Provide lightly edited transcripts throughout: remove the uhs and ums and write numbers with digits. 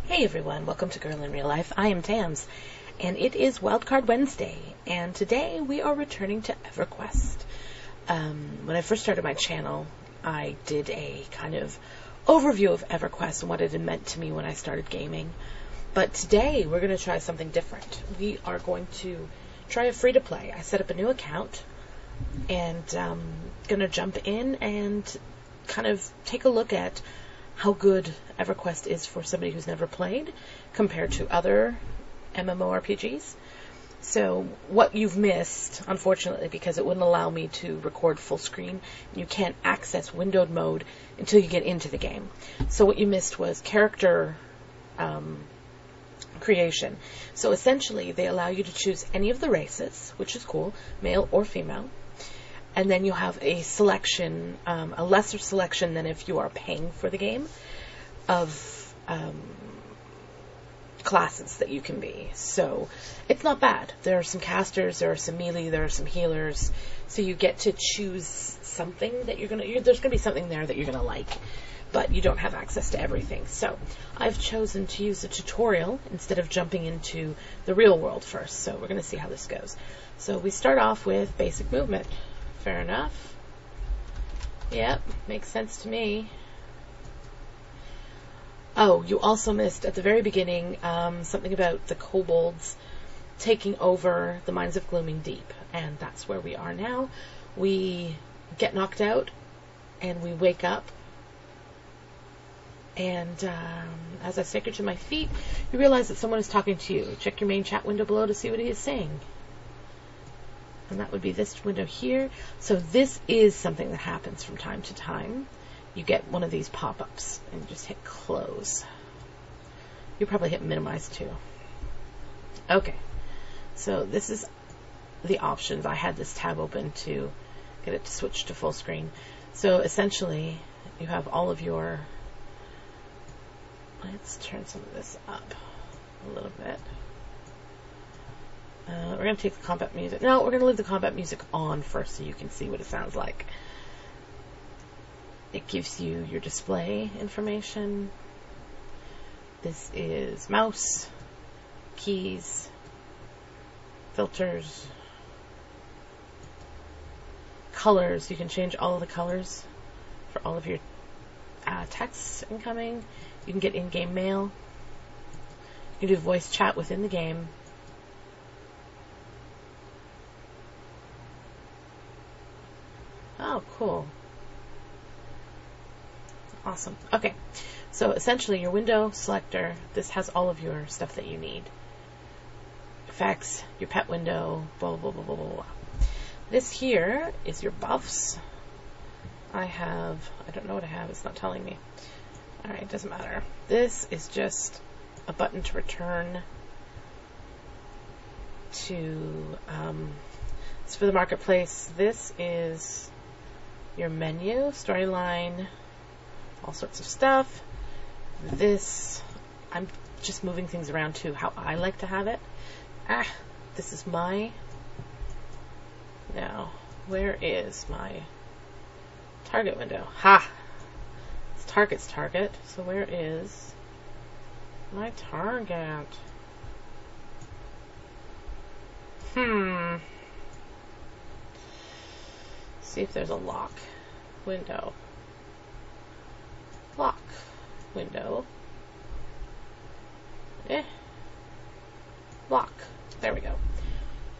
Hey everyone, welcome to Girl in Real Life. I am Tams, and it is Wildcard Wednesday, and today we are returning to Everquest. When I first started my channel, I did a kind of overview of Everquest and what it had meant to me when I started gaming. But today we're going to try something different. We are going to try a free-to-play. I set up a new account and going to jump in and kind of take a look at how good Everquest is for somebody who's never played compared to other MMORPGs. So what you've missed, unfortunately, because it wouldn't allow me to record full screen, you can't access windowed mode until you get into the game. So what you missed was character creation. So essentially, they allow you to choose any of the races, which is cool, male or female. And then you have a selection, a lesser selection than if you are paying for the game, of classes that you can be. So it's not bad. There are some casters, there are some melee, there are some healers. So you get to choose something that there's gonna be something there that you're gonna like, but you don't have access to everything. So I've chosen to use a tutorial instead of jumping into the real world first. So we're gonna see how this goes. So we start off with basic movement. Fair enough. Yep, makes sense to me. Oh, you also missed at the very beginning something about the kobolds taking over the mines of Glooming Deep, and that's where we are now. We get knocked out, and we wake up, and as I stagger to my feet, you realize that someone is talking to you. Check your main chat window below to see what he is saying. And that would be this window here. So this is something that happens from time to time. You get one of these pop-ups and you just hit close. You probably hit minimize too. Okay, so this is the options. I had this tab open to get it to switch to full screen. So essentially, you have all of your... Let's turn some of this up a little bit. We're going to take the combat music. No, we're going to leave the combat music on first so you can see what it sounds like. It gives you your display information. This is mouse, keys, filters, colors. You can change all of the colors for all of your texts incoming. You can get in-game mail. You can do voice chat within the game. Oh, cool. Awesome. Okay. So essentially your window selector, this has all of your stuff that you need. Effects, your pet window, blah, blah, blah, blah, blah, blah. This here is your buffs. I don't know what I have. It's not telling me. Alright, it doesn't matter. This is just a button to return to, it's for the marketplace. This is your menu, storyline, all sorts of stuff. This, I'm just moving things around to how I like to have it. This is my, now, where is my target window? Ha! It's target's target, so where is my target? See if there's a lock window. Lock window. Lock. There we go.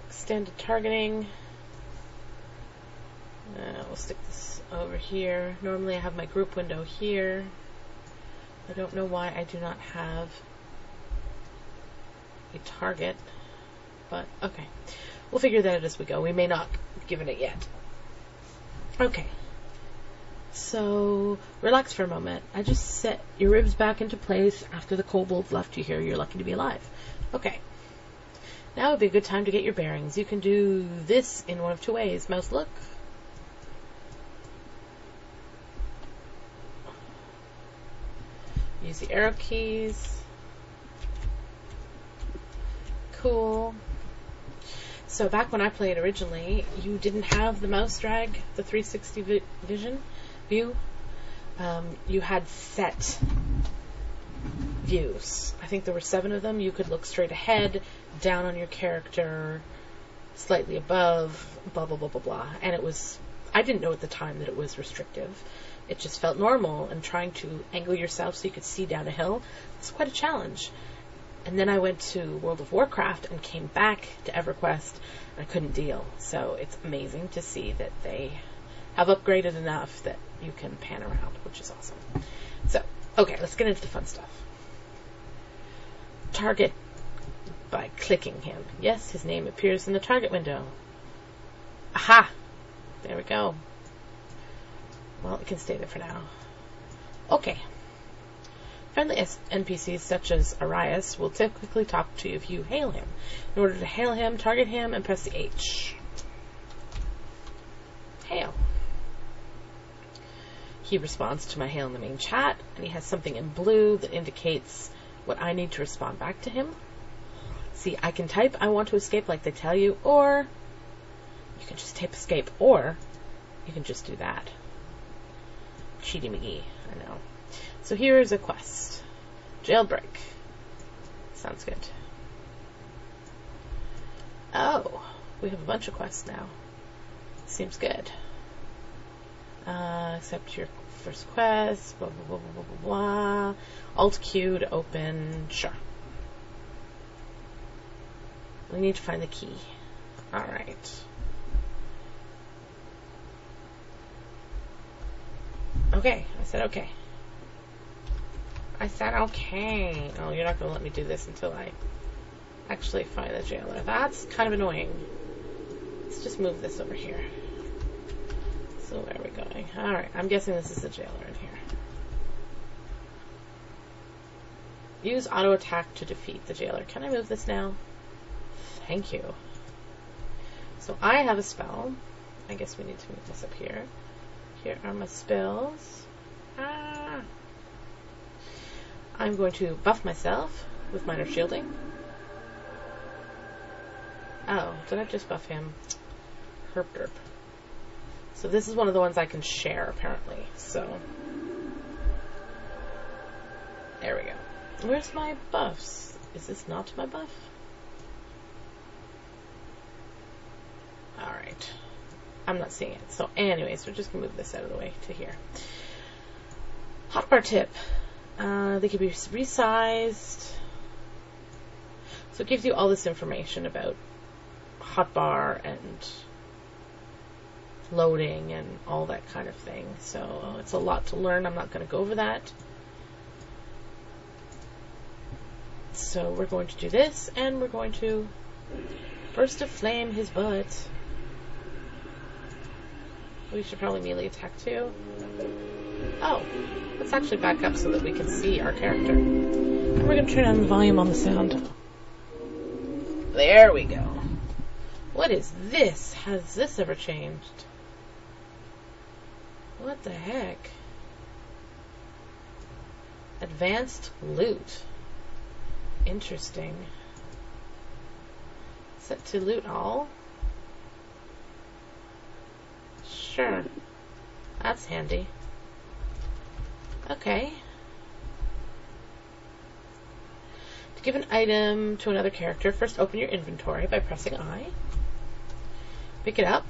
Extended targeting. We'll stick this over here. Normally I have my group window here. I don't know why I do not have a target, but okay. We'll figure that out as we go. We may not have given it yet. Okay, so relax for a moment. I just set your ribs back into place after the kobolds left you here. You're lucky to be alive. Okay, now would be a good time to get your bearings. You can do this in one of two ways. Mouse look, Use the arrow keys. Cool. So back when I played originally, you didn't have the mouse drag, the 360 view. You had set views. I think there were 7 of them. You could look straight ahead, down on your character, slightly above, blah, blah, blah, blah, blah. And it was, I didn't know at the time that it was restrictive. It just felt normal, and trying to angle yourself so you could see down a hill was quite a challenge. And then I went to World of Warcraft and came back to Everquest, and I couldn't deal. So it's amazing to see that they have upgraded enough that you can pan around, which is awesome. So, okay, let's get into the fun stuff. Target by clicking him. Yes, his name appears in the target window. Aha! There we go. Well, it can stay there for now. Okay. Friendly NPCs such as Arias will typically talk to you if you hail him. In order to hail him, target him and press the H. Hail. He responds to my hail in the main chat, and he has something in blue that indicates what I need to respond back to him. See, I can type I want to escape like they tell you, or you can just type escape, or you can just do that. Cheaty McGee, I know. So here is a quest. Jailbreak. Sounds good. Oh, we have a bunch of quests now. Seems good. Accept your first quest, blah, blah, blah, blah, blah, blah. Alt Q to open. Sure. We need to find the key. Alright. Okay, I said okay. I said okay. Oh, you're not going to let me do this until I actually find the jailer. That's kind of annoying. Let's just move this over here. So where are we going? Alright, I'm guessing this is the jailer in here. Use auto attack to defeat the jailer. Can I move this now? Thank you. So I have a spell. I guess we need to move this up here. Here are my spells. Ah! I'm going to buff myself with minor shielding. Oh, did I just buff him? Herp derp. So this is one of the ones I can share, apparently. So, there we go. Where's my buffs? Is this not my buff? Alright. I'm not seeing it. So anyways, we're just going to move this out of the way to here. Hotbar tip. They can be resized. So it gives you all this information about hotbar and loading and all that kind of thing. So it's a lot to learn. I'm not going to go over that. So we're going to do this, and we're going to burst of flame his butt. We should probably melee attack too. Oh, let's actually back up so that we can see our character. And we're going to turn on the volume on the sound. There we go. What is this? Has this ever changed? What the heck? Advanced loot. Interesting. Set to loot all? Sure. That's handy. Okay. To give an item to another character, first open your inventory by pressing I. Pick it up.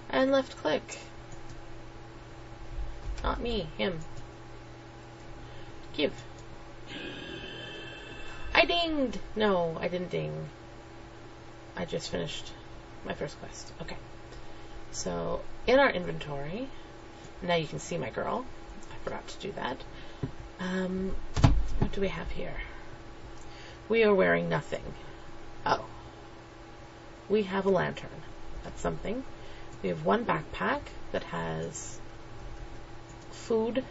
And left click. Not me, him. Give. I dinged! No, I didn't ding. I just finished my first quest. Okay. So, in our inventory, now you can see my girl. I forgot to do that. What do we have here? We are wearing nothing. Oh. We have a lantern. That's something. We have one backpack that has food,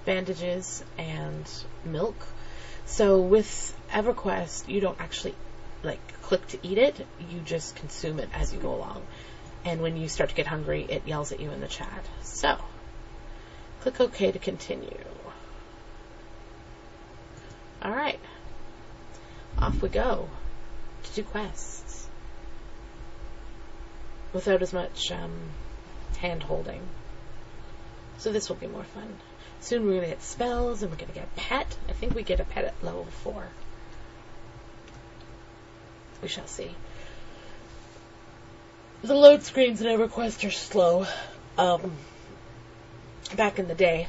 bandages, and milk. So with Everquest, you don't actually click to eat it. You just consume it as you go along. And when you start to get hungry, it yells at you in the chat. So, click OK to continue. Alright. Off we go to do quests. Without as much hand holding. So this will be more fun. Soon we're going to get spells and we're going to get a pet. I think we get a pet at level 4. We shall see. The load screens in Everquest are slow. Back in the day,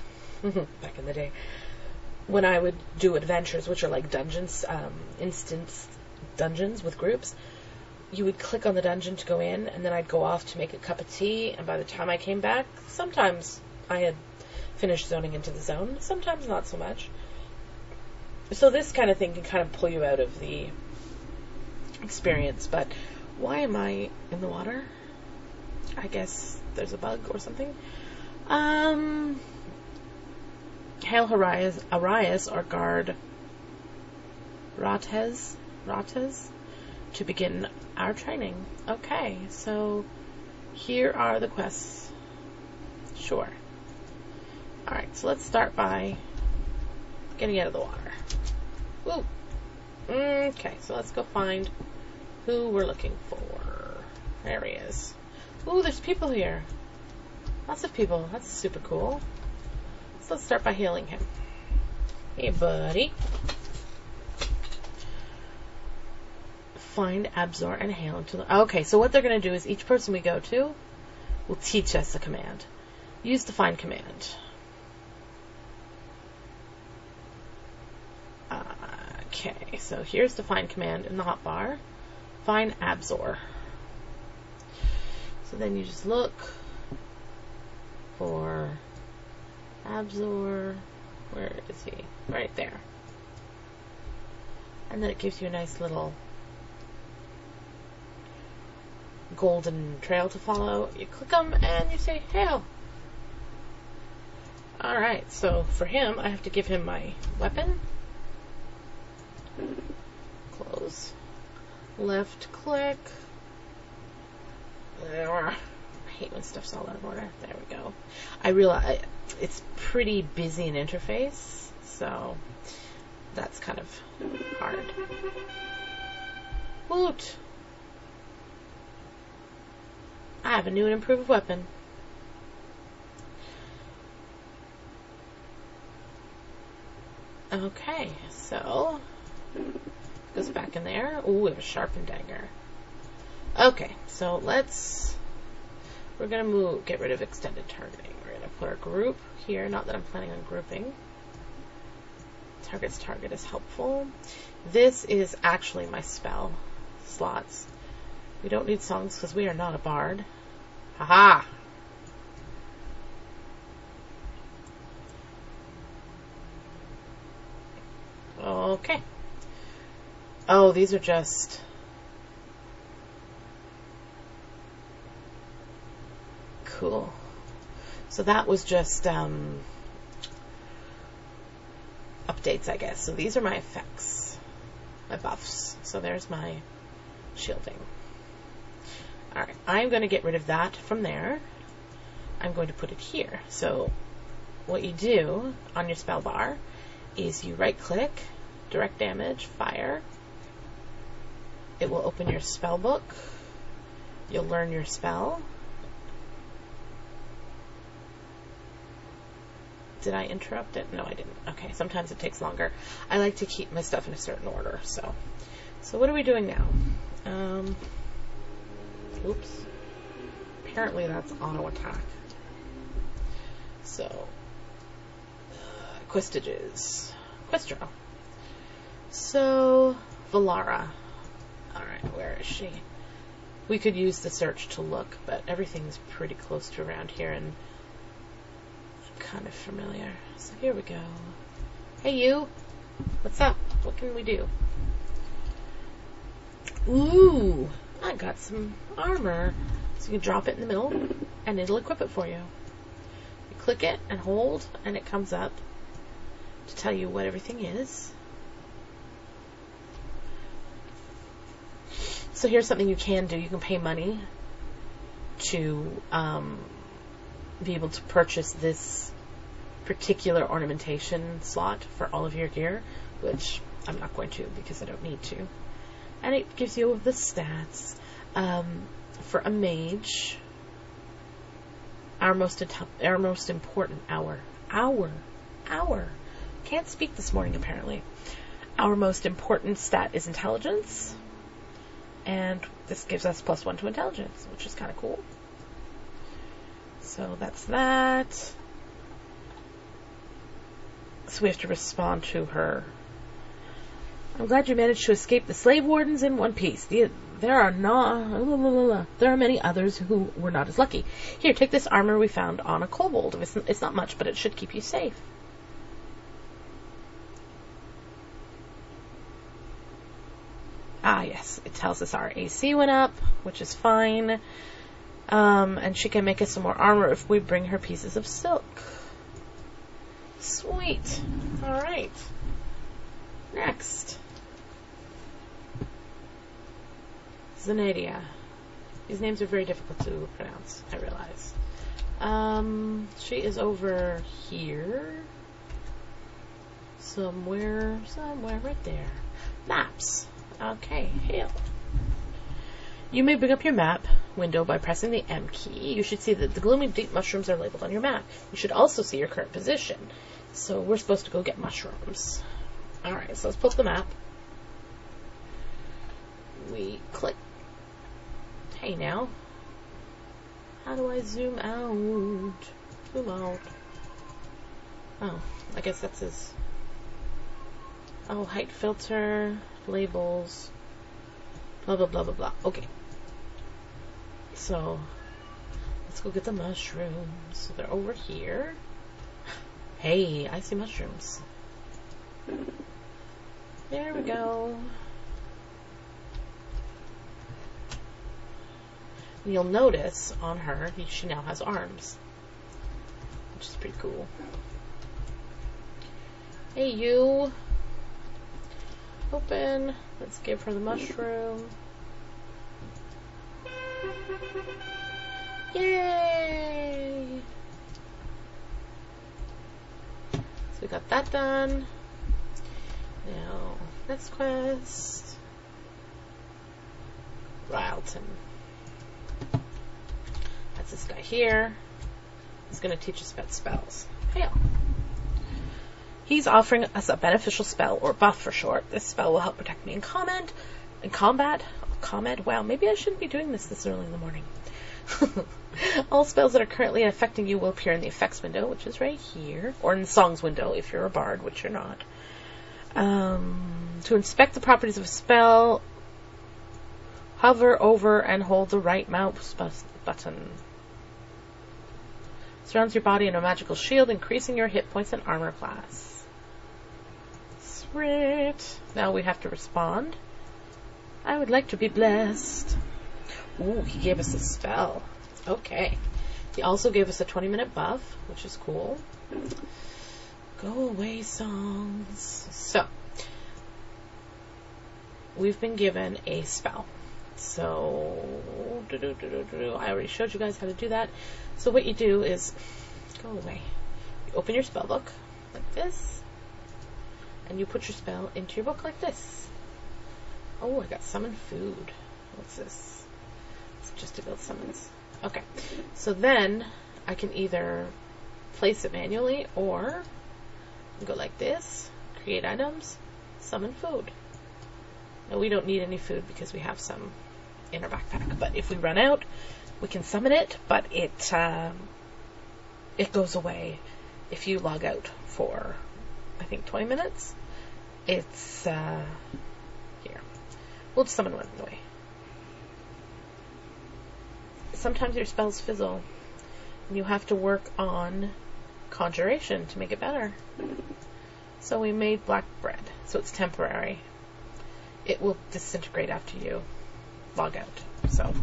when I would do adventures, which are like dungeons, instance dungeons with groups, you would click on the dungeon to go in, and then I'd go off to make a cup of tea, and by the time I came back, sometimes I had finished zoning into the zone, sometimes not so much. So this kind of thing can kind of pull you out of the experience, but why am I in the water? I guess there's a bug or something. Hail Arias, or guard Rates, to begin our training. Okay, so here are the quests. Sure. Alright, so let's start by getting out of the water. Ooh. Okay, so let's go find who we're looking for. There he is. Ooh, there's people here. Lots of people. That's super cool. So let's start by hailing him. Hey, buddy. Find, absorb, and hail into the... Okay, so what they're going to do is each person we go to will teach us a command. Use the find command. Okay, so here's the find command in the hotbar. Find absorb. So then you just look for absorb. Where is he? Right there. And then it gives you a nice little golden trail to follow. You click them and you say, hail. Alright, so for him, I have to give him my weapon. Close. Left click. I hate when stuff's all out of order. There we go. I realize it's pretty busy in interface, so that's kind of hard. Woot! I have a new and improved weapon. Okay, so goes back in there. Ooh, we have a sharpened dagger. Okay, so we're gonna get rid of extended targeting. We're gonna put our group here. Not that I'm planning on grouping. Target's target is helpful. This is actually my spell slots. We don't need songs because we are not a bard. Haha! Okay. Oh, these are just... Cool. So that was just updates, I guess. So these are my effects, my buffs. So there's my shielding. Alright, I'm going to get rid of that from there. I'm going to put it here. So what you do on your spell bar is you right click, direct damage, fire. It will open your spell book. You'll learn your spell. Did I interrupt it? No, I didn't. Okay, sometimes it takes longer. I like to keep my stuff in a certain order. So what are we doing now? Oops. Apparently that's auto attack. So, Questages. Questra. So, Valara. Alright, where is she? We could use the search to look, but everything's pretty close to around here and kind of familiar. So here we go. Hey you! What's up? What can we do? Ooh! I got some armor. So you can drop it in the middle and it'll equip it for you. You click it and hold and it comes up to tell you what everything is. So here's something you can do. You can pay money to be able to purchase this particular ornamentation slot for all of your gear, which I'm not going to because I don't need to. And it gives you the stats. For a mage, our most important hour. Can't speak this morning, apparently. Our most important stat is intelligence. And this gives us +1 to intelligence, which is kind of cool. So that's that. So we have to respond to her. I'm glad you managed to escape the slave wardens in one piece. There are many others who were not as lucky. Here, take this armor we found on a kobold. It's not much, but it should keep you safe. Ah, yes. It tells us our AC went up, which is fine. And she can make us some more armor if we bring her pieces of silk. Sweet. Alright. Next. Zanadia. These names are very difficult to pronounce, I realize. She is over here. Somewhere right there. Maps. Okay, hail. You may bring up your map window by pressing the M key. You should see that the gloomy deep mushrooms are labeled on your map. You should also see your current position. So we're supposed to go get mushrooms. Alright, so let's pull up the map. We click. Hey now. How do I zoom out? Zoom out. Oh, I guess that's his... Oh, height filter, labels, blah, blah, blah, blah, blah. Okay. So, let's go get the mushrooms. So they're over here. Hey, I see mushrooms. There we go. You'll notice on her, she now has arms, which is pretty cool. Hey, you. Open. Let's give her the mushroom. Yay! So we got that done. Now, next quest. Ryleton. That's this guy here. He's going to teach us about spells. Hey. He's offering us a beneficial spell, or buff for short. This spell will help protect me in combat. Wow, maybe I shouldn't be doing this early in the morning. All spells that are currently affecting you will appear in the effects window, which is right here, or in the songs window if you're a bard, which you're not. To inspect the properties of a spell, hover over and hold the right mouse button. Surrounds your body in a magical shield, increasing your hit points and armor class. Sweet. Now we have to respond. I would like to be blessed. Ooh, he gave us a spell. Okay. He also gave us a 20-minute buff, which is cool. Go away, songs. So, we've been given a spell. So, I already showed you guys how to do that. So what you do is, go away. You open your spell book, like this. And you put your spell into your book like this. Oh, I got summon food. What's this? It's just to build summons. Okay. So then I can either place it manually or go like this, create items, summon food. Now we don't need any food because we have some in our backpack. But if we run out, we can summon it, but it goes away if you log out for, I think, 20 minutes. It's, here. We'll just summon one anyway. Sometimes your spells fizzle, and you have to work on conjuration to make it better. So we made black bread, so it's temporary. It will disintegrate after you log out. So,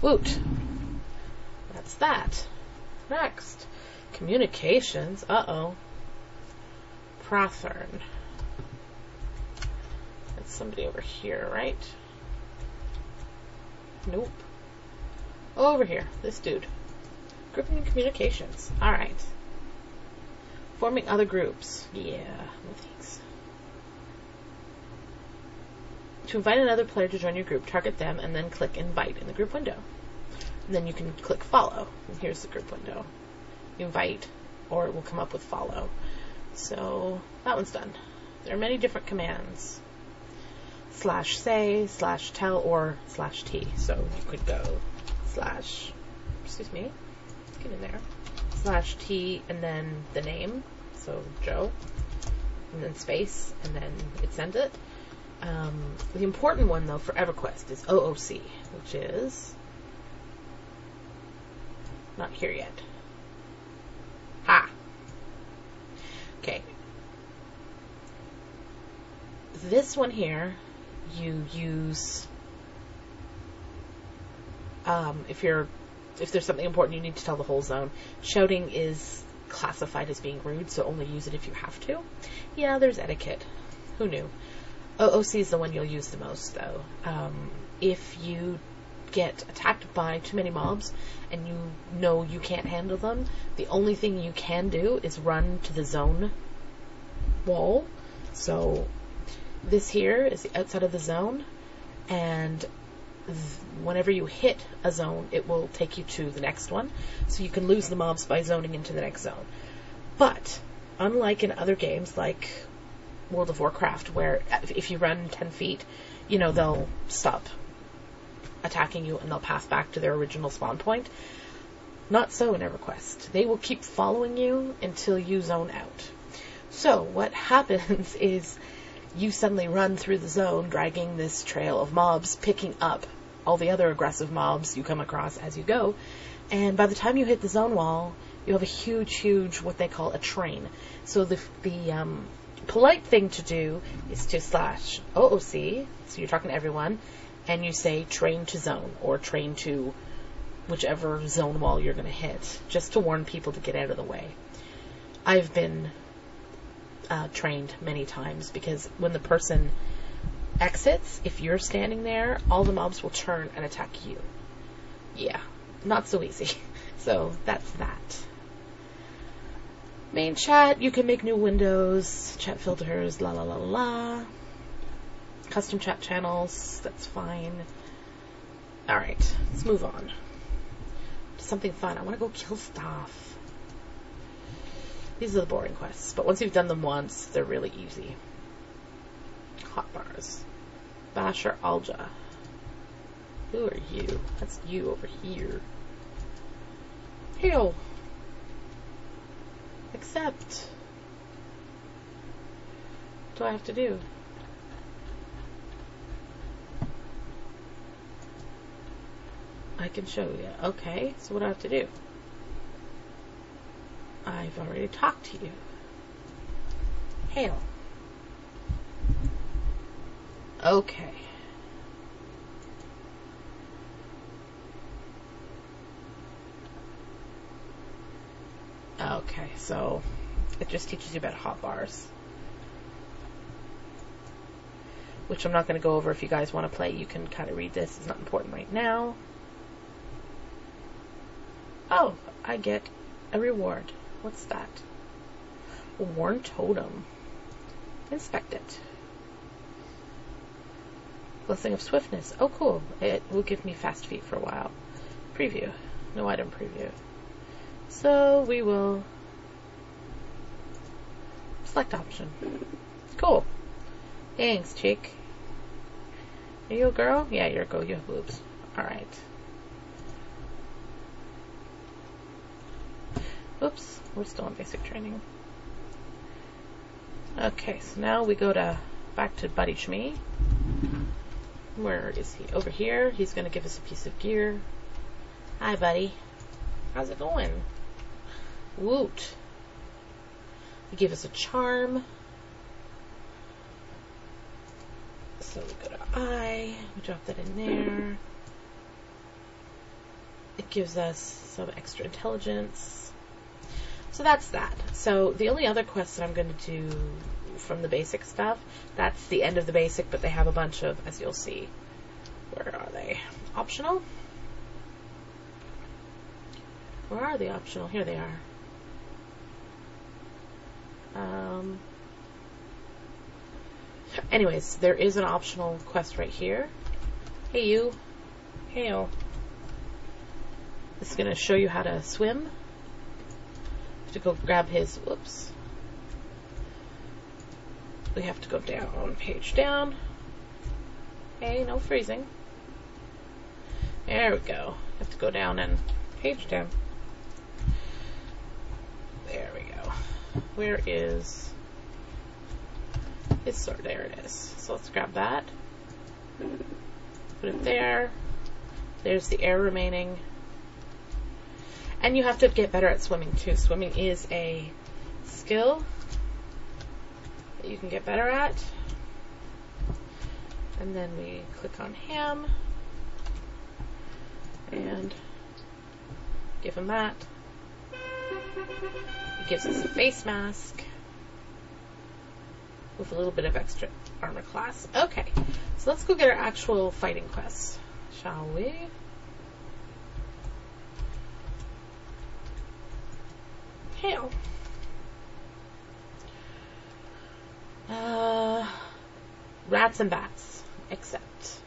woot. That's that. Next. Communications. Uh-oh. Prothern. That's somebody over here, right? Nope. Over here. This dude. Grouping and communications. Alright. Forming other groups. Yeah. No thanks. To invite another player to join your group, target them and then click invite in the group window. And then you can click follow. And here's the group window. Invite, or it will come up with follow. So that one's done. There are many different commands. /say, /tell, or /t. So you could go excuse me, get in there, /t and then the name, so Joe, and then space, and then it sends it. The important one, though, for Everquest is OOC, which is not here yet. Okay. This one here, you use if there's something important you need to tell the whole zone. Shouting is classified as being rude, so only use it if you have to. Yeah, there's etiquette. Who knew? OOC is the one you'll use the most, though. If you get attacked by too many mobs and you know you can't handle them, the only thing you can do is run to the zone wall. So this here is the outside of the zone, and whenever you hit a zone, it will take you to the next one. So you can lose the mobs by zoning into the next zone. But unlike in other games like World of Warcraft, where if you run 10 feet, they'll stop attacking you and they'll pass back to their original spawn point. Not so in Everquest. They will keep following you until you zone out. So what happens is you suddenly run through the zone, dragging this trail of mobs, picking up all the other aggressive mobs you come across as you go, and by the time you hit the zone wall, you have a huge, what they call a train. So the polite thing to do is to /OOC, so you're talking to everyone, and you say train to zone, or train to whichever zone wall you're going to hit, just to warn people to get out of the way. I've been trained many times, because when the person exits, if you're standing there, all the mobs will turn and attack you. Yeah, not so easy. So that's that. Main chat, you can make new windows, chat filters, la la la la. Custom chat channels, that's fine. Alright, let's move on to something fun. I want to go kill stuff. These are the boring quests, but once you've done them once, they're really easy. Hotbars. Basher Alja. Who are you? That's you over here. Hail. Accept. What do I have to do? I can show you. Okay, so what do I have to do? I've already talked to you. Hail. Okay. Okay, so it just teaches you about hotbars, which I'm not going to go over. If you guys want to play, you can kind of read this. It's not important right now. Oh, I get a reward. What's that? A worn totem. Inspect it. Blessing of Swiftness. Oh, cool. It will give me fast feet for a while. Preview. No item preview. So we will select option. Cool. Thanks, chick. Are you a girl? Yeah, you're a girl. You have boobs. Alright. Oops. We're still in basic training. Okay, so now we go back to Buddy Shmee. Where is he? Over here. He's going to give us a piece of gear. Hi, buddy. How's it going? Woot. He gave us a charm. So we go to I. We drop that in there. It gives us some extra intelligence. So that's that. So the only other quests that I'm going to do from the basic stuff, that's the end of the basic, but they have a bunch of, as you'll see. Where are they? Optional? Where are they optional? Here they are. Anyways, there is an optional quest right here. Hey, you. Hail. This is going to show you how to swim. Have to go grab his, whoops. We have to go down, page down. Hey, no freezing. There we go. Have to go down and page down. There we go. Where is his sword? There it is. So let's grab that. Put it there. There's the air remaining. And you have to get better at swimming too. Swimming is a skill that you can get better at. And then we click on Ham and give him that. It gives us a face mask with a little bit of extra armor class. Okay, so let's go get our actual fighting quests, shall we? Hail. Rats and bats, except.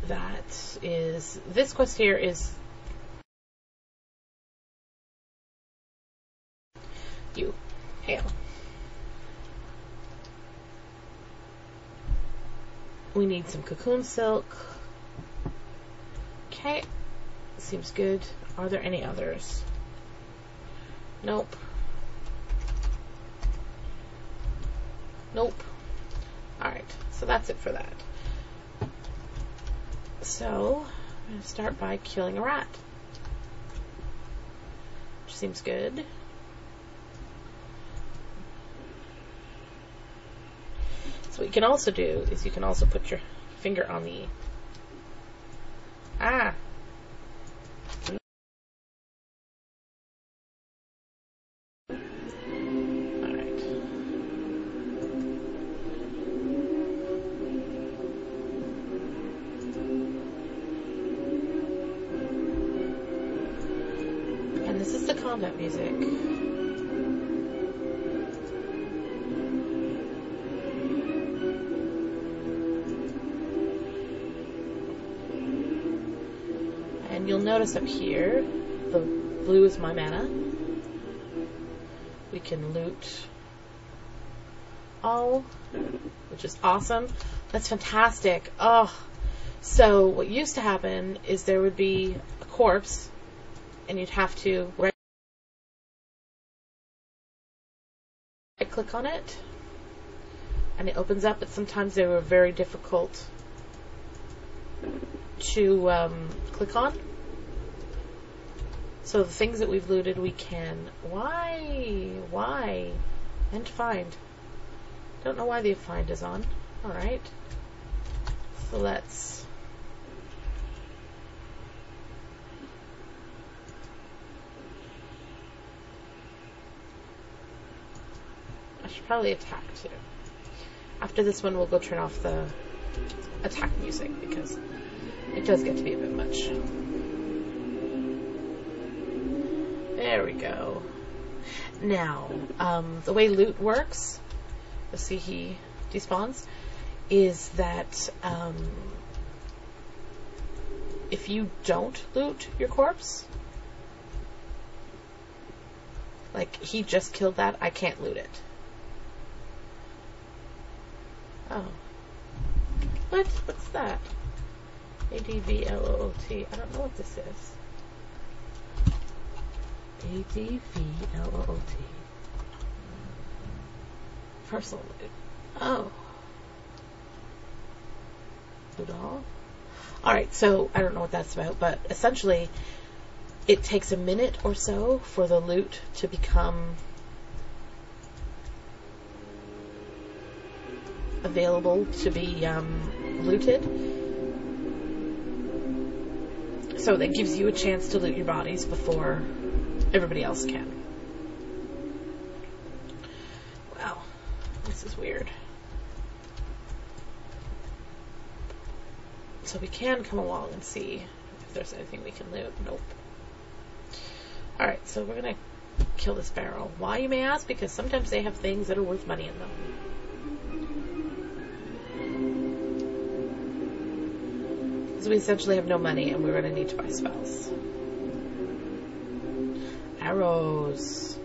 That is, this quest here is you. Hail. We need some cocoon silk. Okay. Seems good. Are there any others? Nope. Nope. Alright, so that's it for that. So, I'm going to start by killing a rat. Which seems good. So what you can also do is you can also put your finger on the... Ah! Alright. And this is the combat music. And you'll notice up here, the blue is my mana. We can loot all, which is awesome. That's fantastic. Oh, so what used to happen is there would be a corpse, and you'd have to right-click on it, and it opens up. But sometimes they were very difficult to click on. So the things that we've looted, we can... Why? And find. Don't know why the find is on. Alright. So let's... I should probably attack too. After this one, we'll go turn off the attack music because it does get to be a bit much. There we go. Now, the way loot works, you'll see he despawns, is that if you don't loot your corpse, like he just killed that, I can't loot it. Oh. What? What's that? ADVLOOT. I don't know what this is. ADVLOOT. Personal loot. Oh. Loot all? Alright, so I don't know what that's about, but essentially it takes a minute or so for the loot to become available to be looted. So that gives you a chance to loot your bodies before everybody else can. Wow, this is weird. So we can come along and see if there's anything we can loot. Nope. Alright, so we're gonna kill this barrel. Why, you may ask? Because sometimes they have things that are worth money in them. Because we essentially have no money and we're going to need to buy spells. Arrows.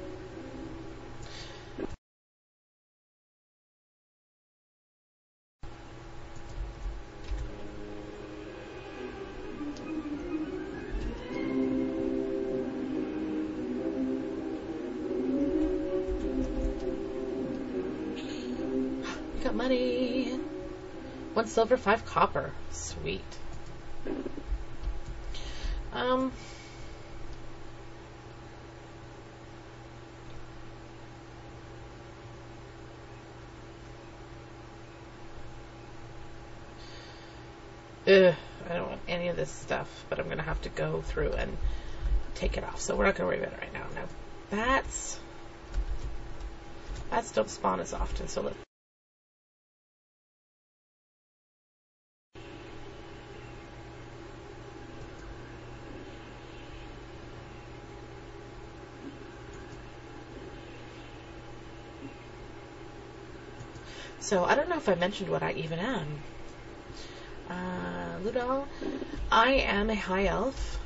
Got money. 1 silver, 5 copper. Sweet. I don't want any of this stuff, but I'm going to have to go through and take it off. So we're not going to worry about it right now. Now, bats don't spawn as often, so let's... So, I don't know if I mentioned what I even am. Ludal, I am a high elf.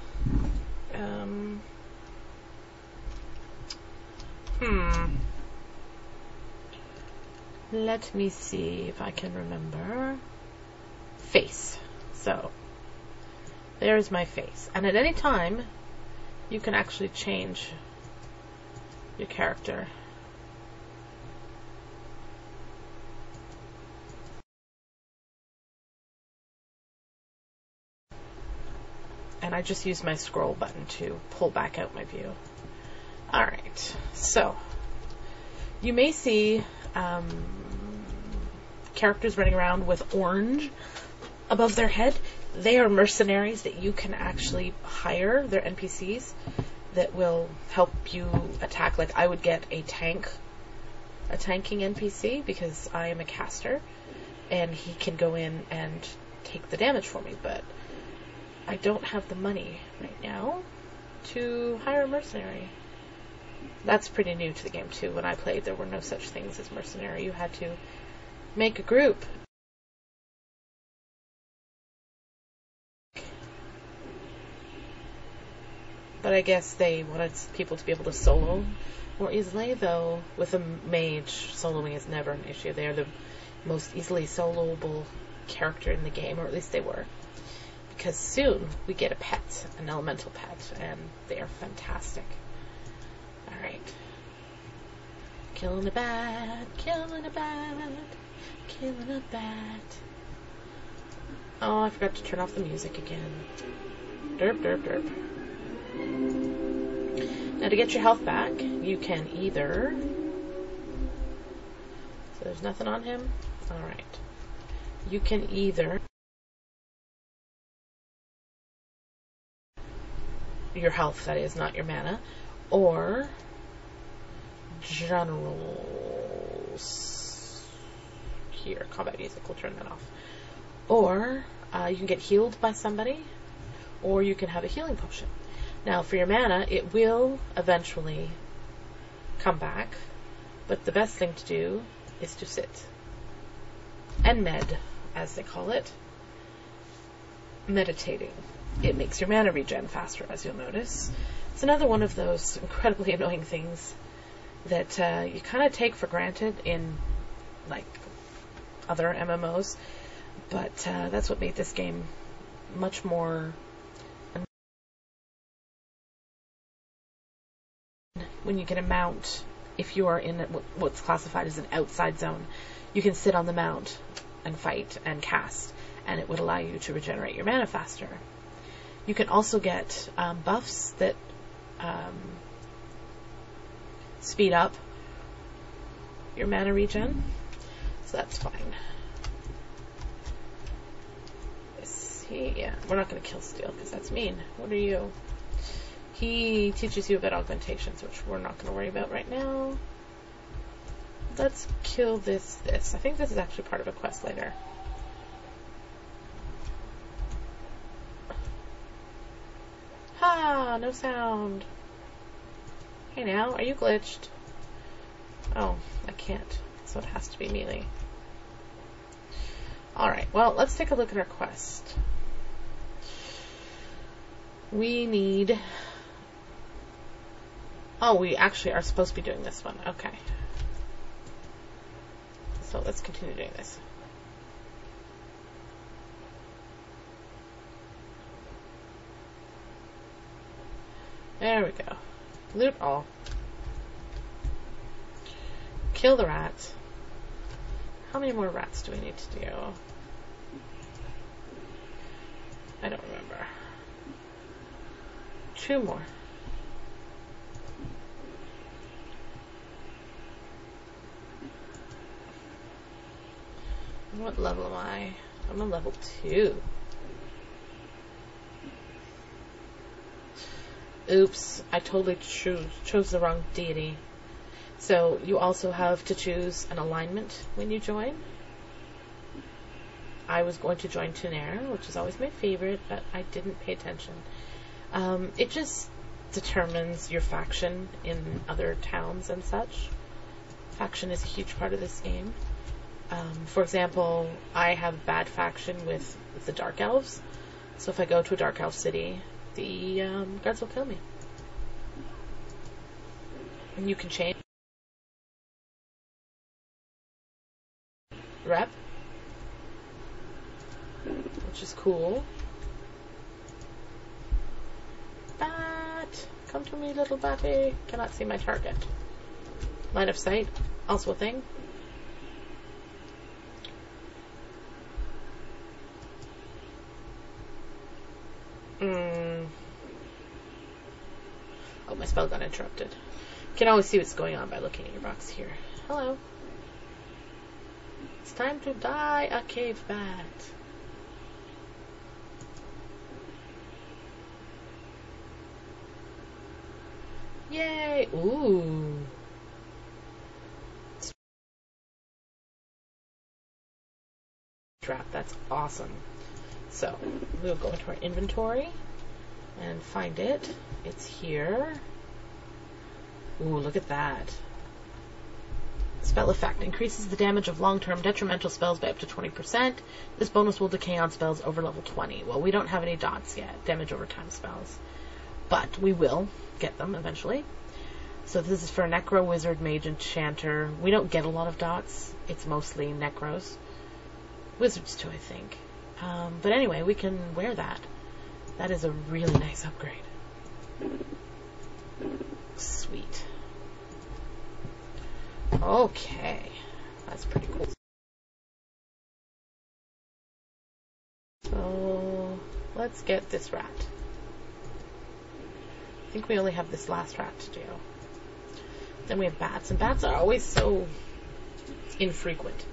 Let me see if I can remember. Face. So, there's my face. And at any time, you can actually change your character. And I just use my scroll button to pull back out my view. Alright, so you may see characters running around with orange above their head. They are mercenaries that you can actually hire. They're NPCs that will help you attack. Like, I would get a tanking NPC because I am a caster, and he can go in and take the damage for me, but I don't have the money right now to hire a mercenary. That's pretty new to the game too. When I played, there were no such things as mercenary. You had to make a group. But I guess they wanted people to be able to solo more easily, though with a mage, soloing is never an issue. They are the most easily soloable character in the game, or at least they were. Because soon we get a pet, an elemental pet, and they are fantastic. Alright. Killing a bat, killing a bat, killing a bat. Oh, I forgot to turn off the music again. Derp, derp, derp. Now to get your health back, you can either... So there's nothing on him? Alright. You can either... your health, that is, not your mana, or generals. Here, combat music, we'll turn that off. Or you can get healed by somebody, or you can have a healing potion. Now, for your mana, it will eventually come back, but the best thing to do is to sit and med, as they call it, meditating. It makes your mana regen faster, as you'll notice. It's another one of those incredibly annoying things that you kind of take for granted in, like, other MMOs, but that's what made this game much more... When you get a mount, if you are in what's classified as an outside zone, you can sit on the mount and fight and cast, and it would allow you to regenerate your mana faster. You can also get buffs that speed up your mana regen, so that's fine. Yeah, we're not going to kill Steel because that's mean. What are you? He teaches you about augmentations, which we're not going to worry about right now. Let's kill this. I think this is actually part of a quest later. Ha! No sound. Hey now, are you glitched? Oh, I can't. So it has to be melee. Alright, well, let's take a look at our quest. We need... Oh, we actually are supposed to be doing this one. Okay. So let's continue doing this. There we go. Loot all. Kill the rats. How many more rats do we need to do? I don't remember. 2 more. What level am I? I'm on level 2. Oops, I totally chose the wrong deity. So you also have to choose an alignment when you join. I was going to join Tunair, which is always my favorite, but I didn't pay attention. It just determines your faction in other towns and such. Faction is a huge part of this game. For example, I have bad faction with the Dark Elves, so if I go to a Dark Elf city, the guards will kill me. And you can change rep, which is cool. Bat! Come to me, little batty. Cannot see my target. Line of sight, also a thing. Oh, my spell got interrupted. You can always see what's going on by looking at your box here. Hello. It's time to die, a cave bat. Yay! Ooh. Trap, that's awesome. So, we'll go into our inventory and find it. It's here. Ooh, look at that. Spell effect increases the damage of long-term detrimental spells by up to 20%. This bonus will decay on spells over level 20. Well, we don't have any dots yet, damage over time spells. But we will get them eventually. So this is for Necro, Wizard, Mage, Enchanter. We don't get a lot of dots. It's mostly Necros. Wizards too, I think. But anyway, we can wear that. That is a really nice upgrade. Sweet. Okay. That's pretty cool. So, let's get this rat. I think we only have this last rat to do. Then we have bats, and bats are always so infrequent.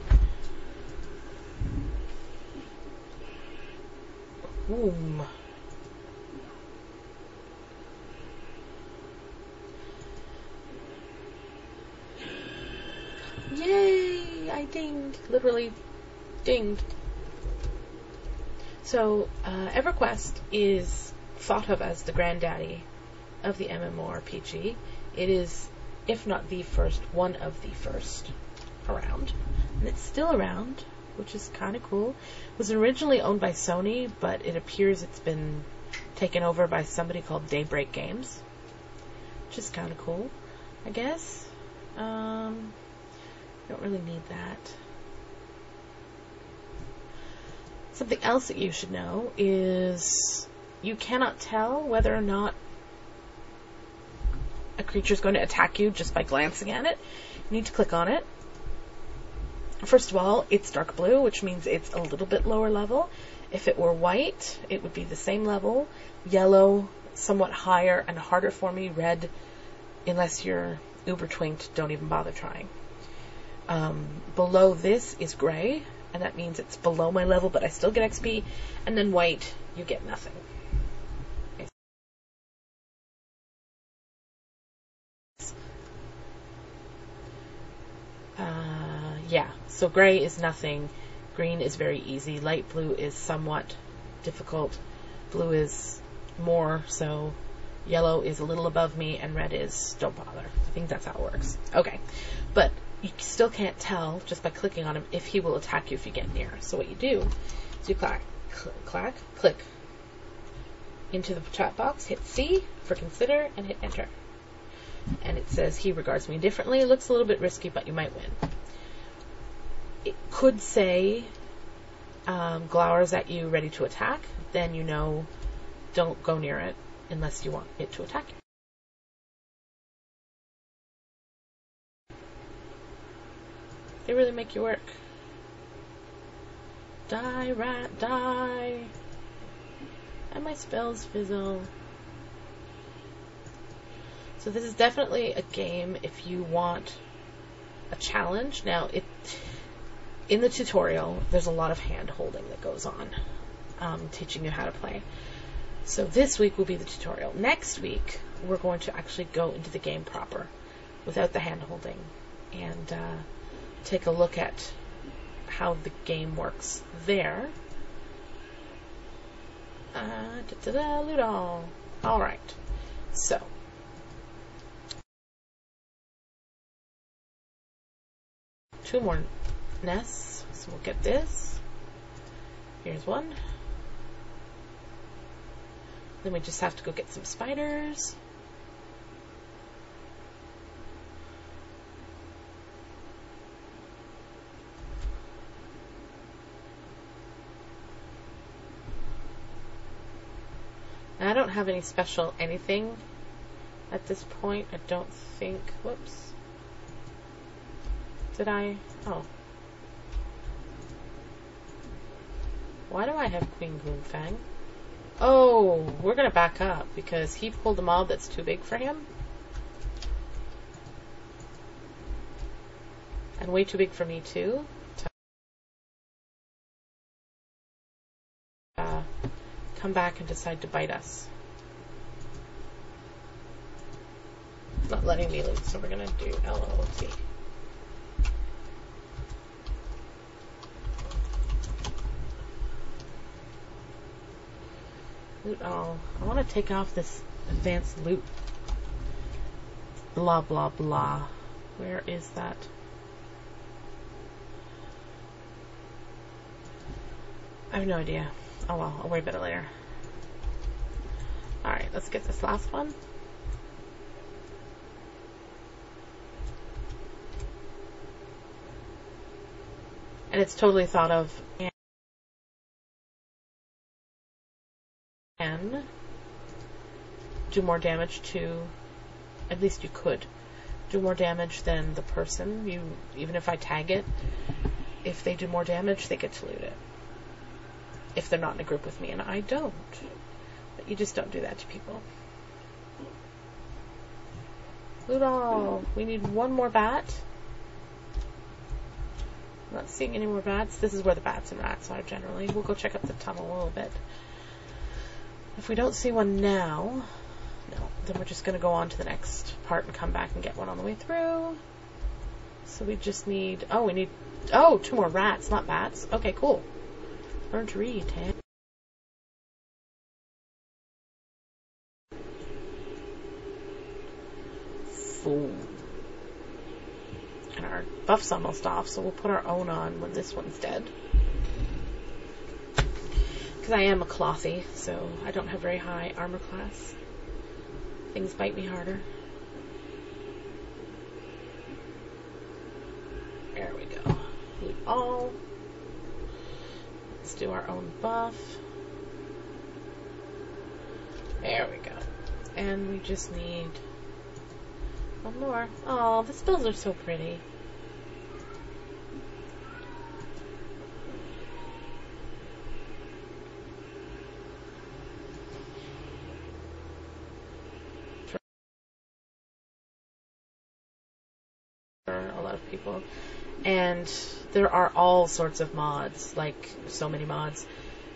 Boom. Yay! I dinged. Literally dinged. So, Everquest is thought of as the granddaddy of the MMORPG. It is, if not the first, one of the first around. And it's still around, which is kind of cool. It was originally owned by Sony, but it appears it's been taken over by somebody called Daybreak Games, which is kind of cool, I guess. Don't really need that. Something else that you should know is you cannot tell whether or not a creature is going to attack you just by glancing at it. You need to click on it. First of all, it's dark blue, which means it's a little bit lower level. If it were white, it would be the same level. Yellow, somewhat higher and harder for me. Red, unless you're uber twinked, don't even bother trying. Below this is gray, and that means it's below my level, but I still get XP. And then white, you get nothing. Yeah, so gray is nothing. Green is very easy. Light blue is somewhat difficult. Blue is more, so yellow is a little above me, and red is don't bother. I think that's how it works. Okay, but you still can't tell just by clicking on him if he will attack you if you get near. So what you do is you click into the chat box, hit C for consider, and hit enter. And it says he regards me indifferently. It looks a little bit risky, but you might win. It could say glowers at you, ready to attack. Then you know don't go near it unless you want it to attack you. They really make you work. Die, rat, die. And my spells fizzle. So this is definitely a game if you want a challenge. Now, in the tutorial, there's a lot of hand-holding that goes on, teaching you how to play. So this week will be the tutorial. Next week, we're going to actually go into the game proper, without the hand-holding, and take a look at how the game works there. Loot all. Alright, so. Two more nests, so we'll get this. Here's one. Then we just have to go get some spiders. I don't have any special anything at this point. I don't think. Whoops. Did I? Oh. Why do I have Queen Gloomfang? Oh, we're going to back up because he pulled a mob that's too big for him. And way too big for me too. Come back and decide to bite us. Not letting me loot, so we're going to do LOT. Loot all. I want to take off this advanced loot. Blah, blah, blah. Where is that? I have no idea. Oh well, I'll worry about it later. Alright, let's get this last one. And it's totally thought of. And do more damage to, at least you could, do more damage than the person. Even if I tag it, if they do more damage, they get to loot it. If they're not in a group with me, and I don't. But you just don't do that to people. Loot all. We need one more bat. I'm not seeing any more bats. This is where the bats and rats are generally. We'll go check out the tunnel a little bit. If we don't see one now, no, then we're just going to go on to the next part and come back and get one on the way through. So we just need, two more rats, not bats. Okay, cool. Learn to read, hey? Fool. And our buff's almost off, so we'll put our own on when this one's dead. Because I am a clothy, so I don't have very high armor class. Things bite me harder. There we go. Loot all. Let's do our own buff. There we go. And we just need one more. Oh, the spells are so pretty. A lot of people. And there are all sorts of mods, like so many mods,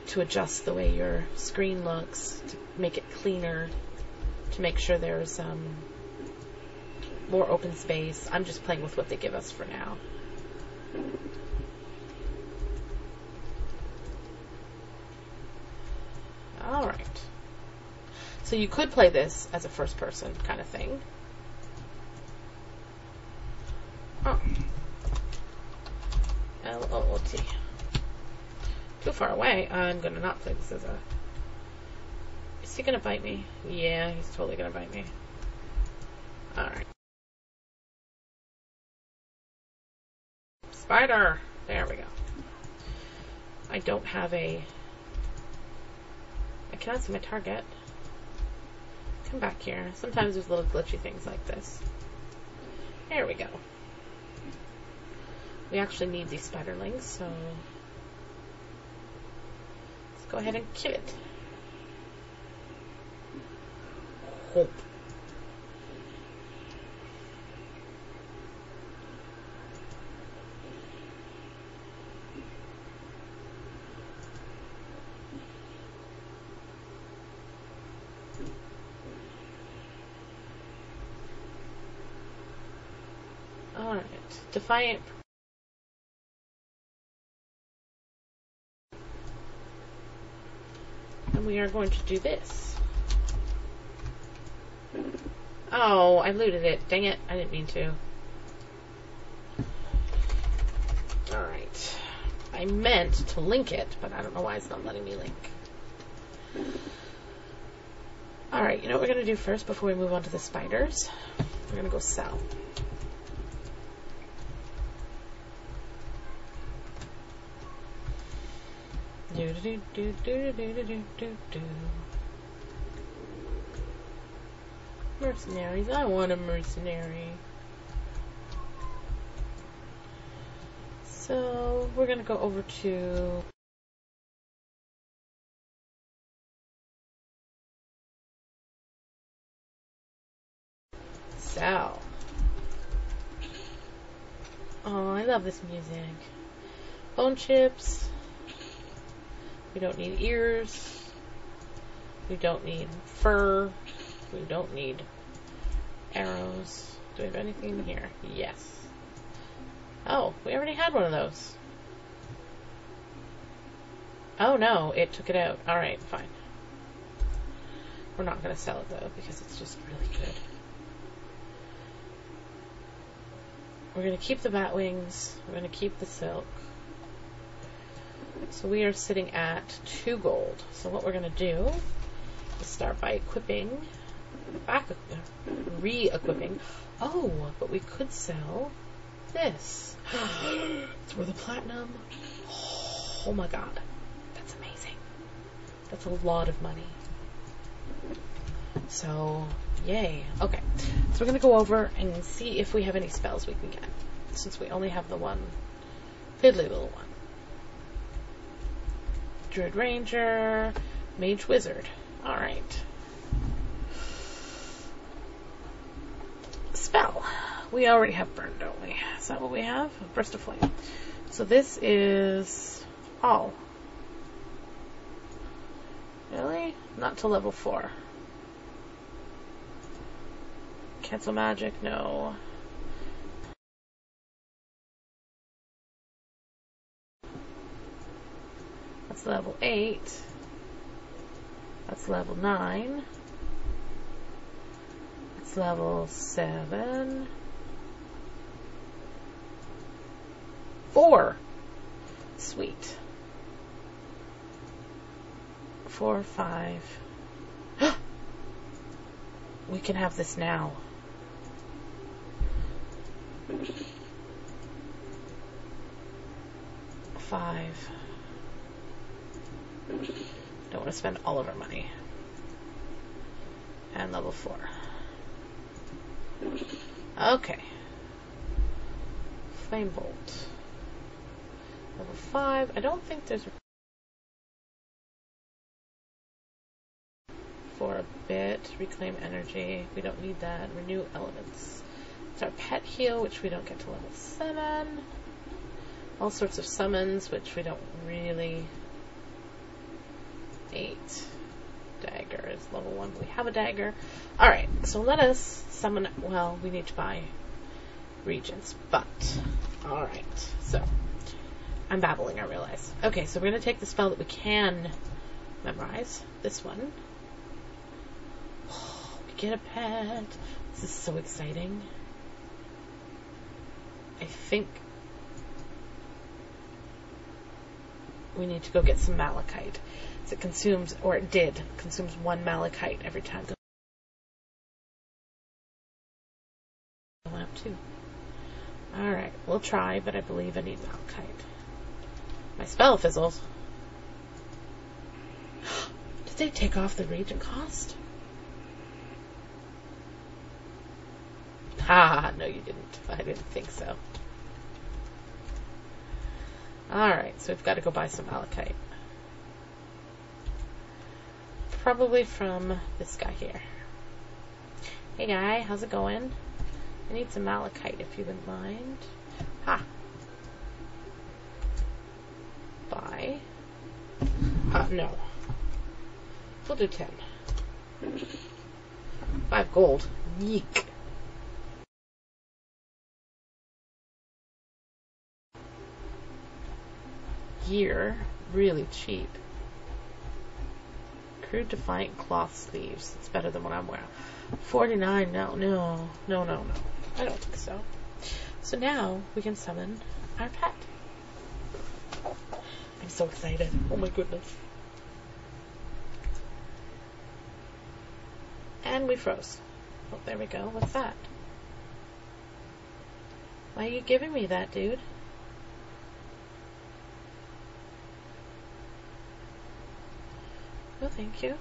to adjust the way your screen looks, to make it cleaner, to make sure there's more open space. I'm just playing with what they give us for now. Alright. So So you could play this as a first person kind of thing. Oh. L-O-O-T. Too far away. I'm going to not play this as a... Is he going to bite me? Yeah, he's totally going to bite me. Alright. Spider! There we go. I don't have a... I cannot see my target. Come back here. Sometimes there's little glitchy things like this. There we go. We actually need these spiderlings, so... Let's go ahead and kill it. Hope. Alright. Defiant. And we are going to do this. Oh, I looted it. Dang it. I didn't mean to. Alright. I meant to link it, but I don't know why it's not letting me link. Alright, you know what we're going to do first before we move on to the spiders? We're going to go sell. Mercenaries. I want a mercenary. So we're gonna go over to sell. Oh, I love this music. Bone chips. We don't need ears. We don't need fur. We don't need arrows. Do we have anything in here? Yes. Oh, we already had one of those. Oh no, it took it out. Alright, fine. We're not going to sell it though, because it's just really good. We're going to keep the bat wings. We're going to keep the silk. So we are sitting at 2 gold. So what we're going to do is start by equipping, re-equipping. Oh, but we could sell this. It's worth a platinum. Oh my god. That's amazing. That's a lot of money. So, yay. Okay. So we're going to go over and see if we have any spells we can get. Since we only have the one fiddly little one. Druid Ranger, Mage Wizard. Alright. Spell. We already have Burn, don't we? Is that what we have? Burst of Flame. So this is all. Really? Not to level 4. Cancel magic? No. That's level 8. That's level 9. That's level 7. 4. Sweet. 4, 5. We can have this now. Five. Don't want to spend all of our money. And level 4. Okay. Flame Bolt. Level 5. I don't think there's... For a bit. Reclaim energy. We don't need that. Renew elements. It's our pet heal, which we don't get to level 7. All sorts of summons, which we don't really... 8. Dagger is level 1. We have a dagger. Alright, so let us summon... Well, we need to buy regents, but... Alright, so... I'm babbling, I realize. Okay, so we're going to take the spell that we can memorize. This one. get a pet. This is so exciting. I think we need to go get some malachite. So it consumes, or it did, consumes 1 malachite every time. Lamp too. Alright, we'll try, but I believe I need malachite. My spell fizzles. Did they take off the region cost? Ha, no you didn't. I didn't think so. Alright, so we've got to go buy some malachite. Probably from this guy here. Hey guy, how's it going? I need some malachite if you wouldn't mind. Ha! Buy. No. We'll do 10. 5 gold. Yeek. Gear. Really cheap. Crude Defiant cloth sleeves. It's better than what I'm wearing. 49. No. I don't think so. So now we can summon our pet. I'm so excited. Oh my goodness. And we froze. Oh, there we go. What's that? Why are you giving me that, dude? No, thank you.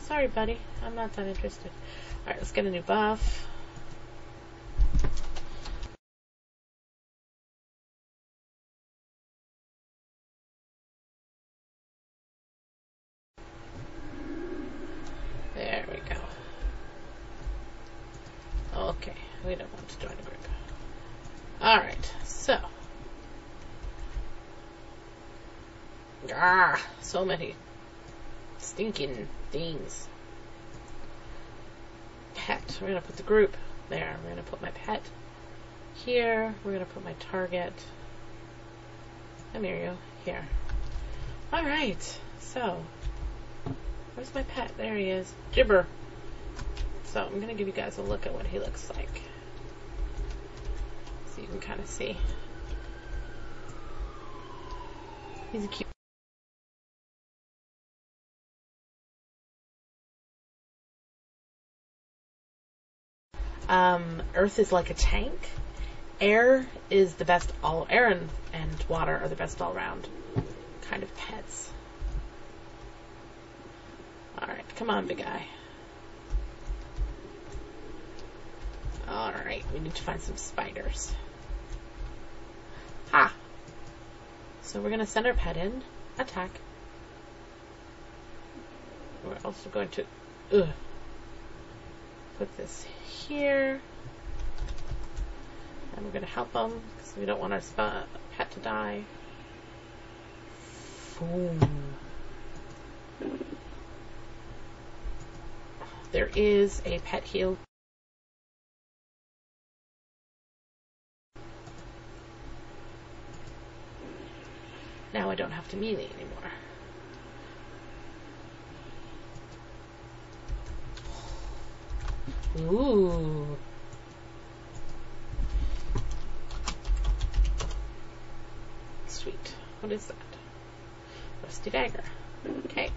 Sorry, buddy. I'm not that interested. Alright, let's get a new buff. There we go. Okay, we don't want to join a group. Alright, so. So many stinking things. Pet. We're going to put the group there. We're going to put my pet here. We're going to put my target. Hi, Mirio. Here. Alright, so. Where's my pet? There he is. Gibber. So I'm going to give you guys a look at what he looks like. So you can kind of see. He's a cute. Earth is like a tank. Air is the best air and water are the best all around kind of pets. Alright, come on, big guy. Alright, we need to find some spiders. Ha! So we're going to send our pet in. Attack. We're also going to put this here. And we're going to help them because we don't want our pet to die. Boom. There is a pet heal. Now I don't have to melee anymore. Ooh. Sweet. What is that? Rusty dagger. Okay.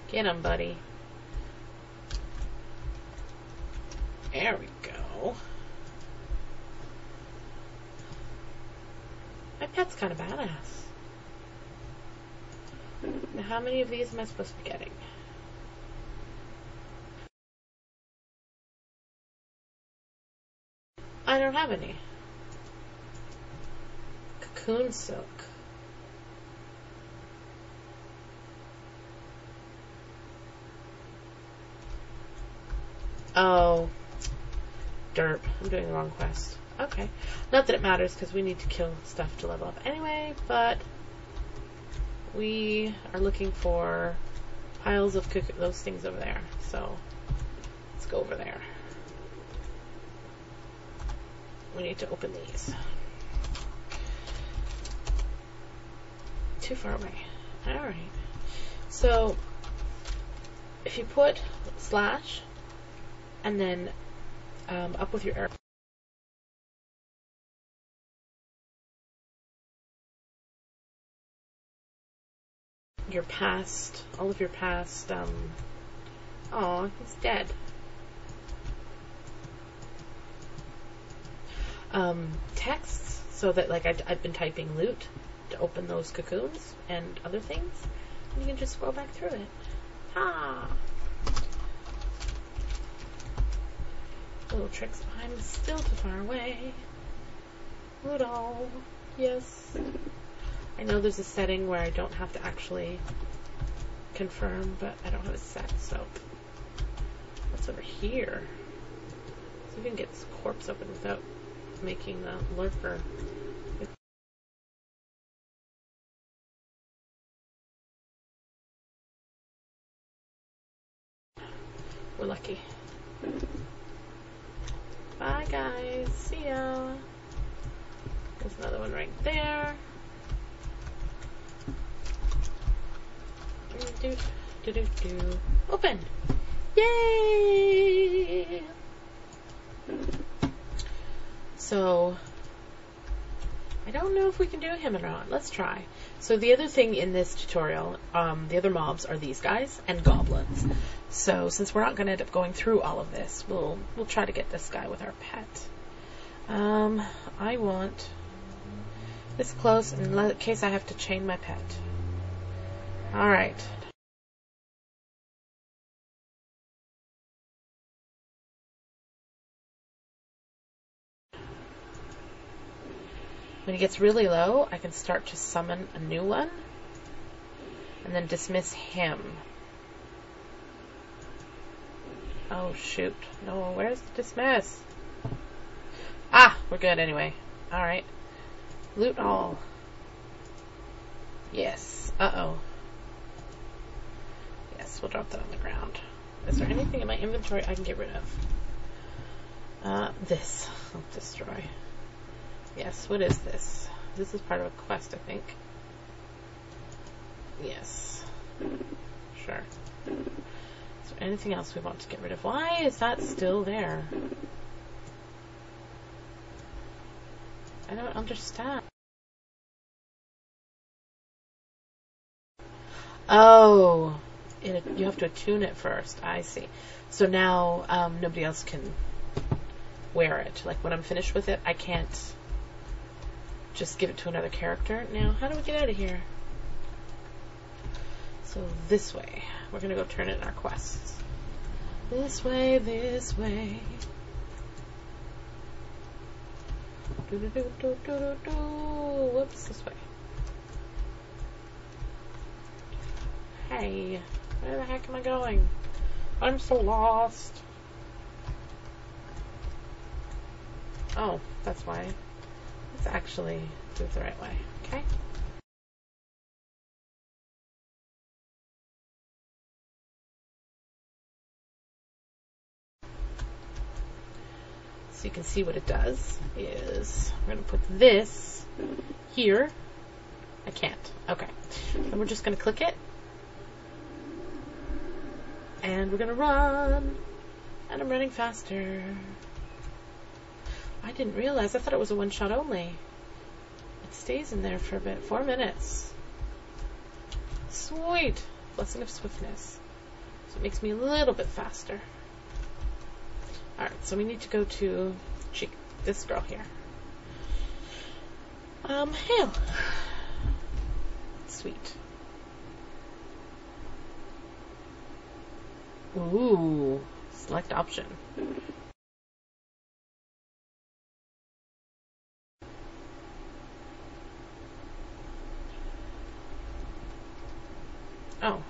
Get him, buddy. There we go. My pet's kind of badass. Now, how many of these am I supposed to be getting? I don't have any. Cocoon silk. Oh. Derp. I'm doing the wrong quest. Okay. Not that it matters, because we need to kill stuff to level up anyway, but we are looking for piles of those things over there. So, let's go over there. We need to open these. too far away. Alright. So, if you put slash, and then up with your arrow, your past, all of your past, aw, he's dead. Texts, so that, like, I've been typing loot to open those cocoons and other things, and you can just scroll back through it. Ah! Little tricks. I'm still too far away. Loot all. Yes. I know there's a setting where I don't have to actually confirm, but I don't have it set, so. What's over here? See if we can get this corpse open without making the lurker. We're lucky. Bye guys. See ya. There's another one right there. Open! Yay! So, I don't know if we can do him or not. Let's try. So the other thing in this tutorial, the other mobs are these guys and goblins. So since we're not going to end up going through all of this, we'll try to get this guy with our pet. I want this close in case I have to chain my pet. Alright. When he gets really low, I can start to summon a new one and then dismiss him. Oh shoot. No, where's the dismiss? Ah, we're good anyway. Alright. Loot all. Yes. Uh-oh. Yes, we'll drop that on the ground. Is there anything in my inventory I can get rid of? This. I'll destroy. Yes, what is this? This is part of a quest, I think. Yes. Sure. Is there anything else we want to get rid of? Why is that still there? I don't understand. Oh, you have to attune it first. I see. So now nobody else can wear it. Like when I'm finished with it, I can't just give it to another character. Now, how do we get out of here? So this way. We're going to go turn it in our quests. This way, this way. Whoops, this way. Hey, where the heck am I going? I'm so lost. Oh, that's why. Let's actually do it the right way, okay? So you can see what it does is we're going to put this here. I can't. Okay. Then we're just going to click it. And we're going to run. And I'm running faster. I didn't realize. I thought it was a one-shot only. It stays in there for a bit. 4 minutes. Sweet. Blessing of swiftness. So it makes me a little bit faster. Alright, so we need to go to this girl here. Hail. Sweet. Ooh. Select option. Oh.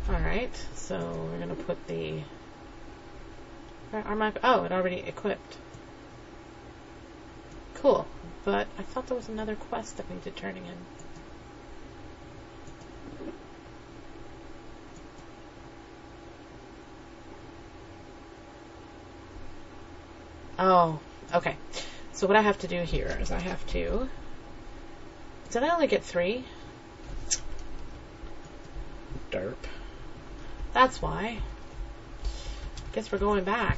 Alright, so we're going to put the... Oh, it already equipped. Cool, but I thought there was another quest that we needed turning in. Oh, okay. So what I have to do here is I have to Did I only get 3? Derp. That's why. Guess we're going back.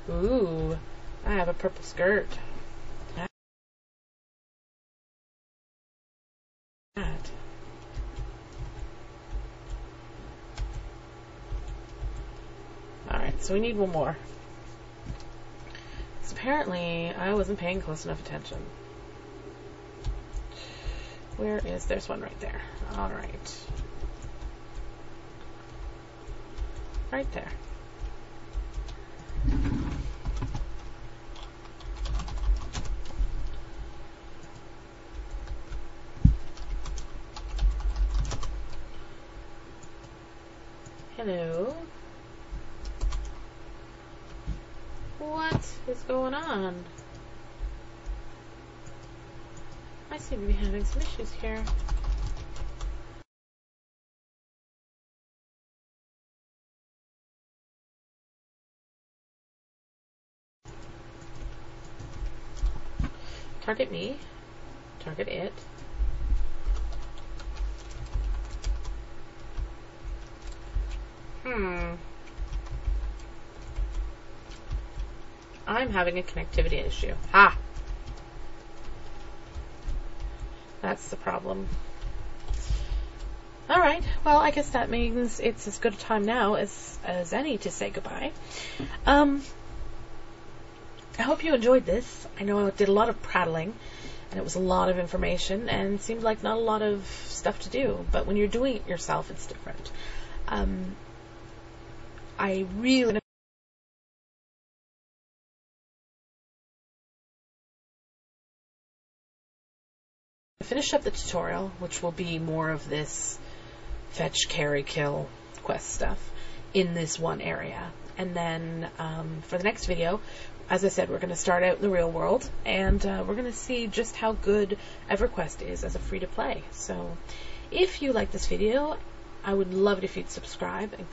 Ooh, I have a purple skirt. Alright, so we need one more. So apparently I wasn't paying close enough attention. Where is... There's one right there. Alright. Right there. Hello. What is going on? I seem to be having some issues here. Target me. Target it. I'm having a connectivity issue. Ha! That's the problem. Alright, well, I guess that means it's as good a time now as any to say goodbye. I hope you enjoyed this. I know I did a lot of prattling, and it was a lot of information, and it seemed like not a lot of stuff to do, but when you're doing it yourself, it's different. I really finished up the tutorial, which will be more of this fetch, carry, kill quest stuff in this one area. And then for the next video, as I said, we're going to start out in the real world, and we're going to see just how good Everquest is as a free-to-play. So if you like this video, I would love it if you'd subscribe and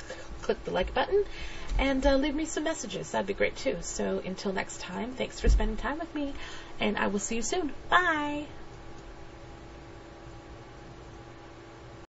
click the like button, and leave me some messages. That'd be great too. So until next time, thanks for spending time with me, and I will see you soon. Bye!